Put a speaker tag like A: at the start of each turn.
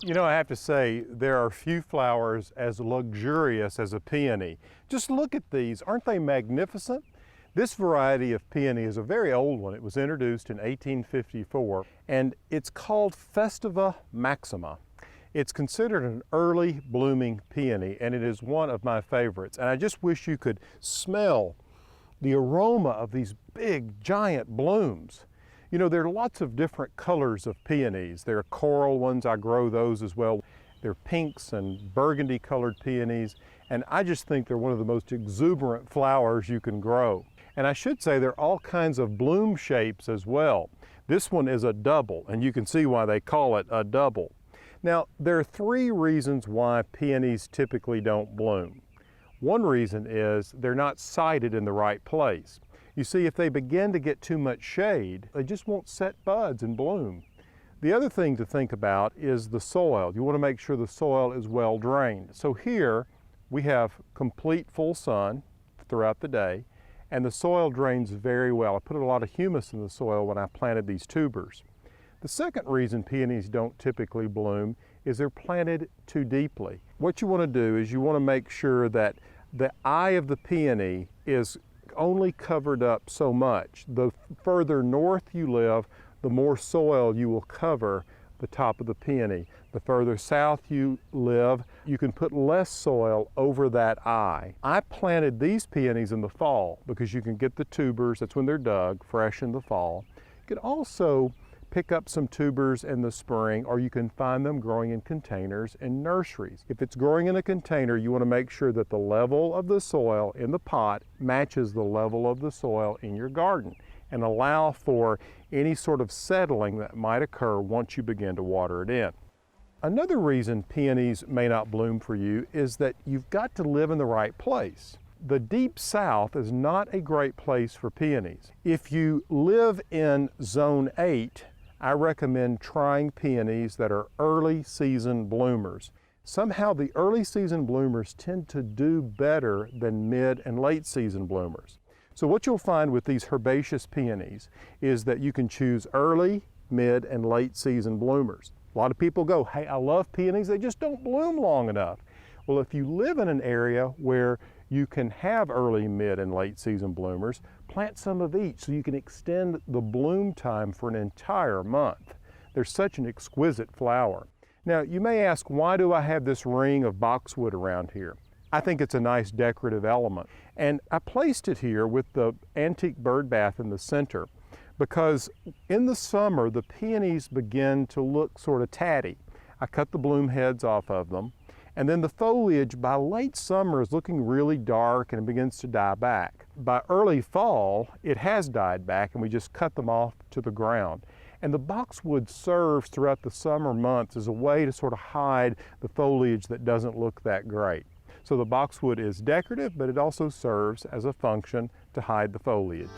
A: You know, I have to say, there are few flowers as luxurious as a peony. Just look at these, aren't they magnificent? This variety of peony is a very old one. It was introduced in 1854, and it's called Festiva Maxima. It's considered an early blooming peony, and it is one of my favorites. And I just wish you could smell the aroma of these big, giant blooms. You know, there are lots of different colors of peonies. There are coral ones, I grow those as well. There are pinks and burgundy colored peonies, and I just think they're one of the most exuberant flowers you can grow. And I should say there are all kinds of bloom shapes as well. This one is a double, and you can see why they call it a double. Now, there are three reasons why peonies typically don't bloom. One reason is they're not sited in the right place. You see, if they begin to get too much shade, they just won't set buds and bloom. The other thing to think about is the soil. You want to make sure the soil is well drained. So here we have complete full sun throughout the day, and the soil drains very well. I put a lot of humus in the soil when I planted these tubers. The second reason peonies don't typically bloom is they're planted too deeply. What you want to do is you want to make sure that the eye of the peony is only covered up so much. The further north you live, the more soil you will cover the top of the peony. The further south you live, you can put less soil over that eye. I planted these peonies in the fall because you can get the tubers, that's when they're dug, fresh in the fall. You can also pick up some tubers in the spring, or you can find them growing in containers in nurseries. If it's growing in a container, you want to make sure that the level of the soil in the pot matches the level of the soil in your garden, and allow for any sort of settling that might occur once you begin to water it in. Another reason peonies may not bloom for you is that you've got to live in the right place. The deep south is not a great place for peonies. If you live in zone 8, I recommend trying peonies that are early season bloomers. Somehow the early season bloomers tend to do better than mid and late season bloomers. So what you'll find with these herbaceous peonies is that you can choose early, mid, and late season bloomers. A lot of people go, hey, I love peonies, they just don't bloom long enough. Well, if you live in an area where you can have early, mid, and late season bloomers, plant some of each so you can extend the bloom time for an entire month. They're such an exquisite flower. Now, you may ask, why do I have this ring of boxwood around here? I think it's a nice decorative element. And I placed it here with the antique bird bath in the center because in the summer, the peonies begin to look sort of tatty. I cut the bloom heads off of them. And then the foliage by late summer is looking really dark and it begins to die back. By early fall, it has died back and we just cut them off to the ground. And the boxwood serves throughout the summer months as a way to sort of hide the foliage that doesn't look that great. So the boxwood is decorative, but it also serves as a function to hide the foliage.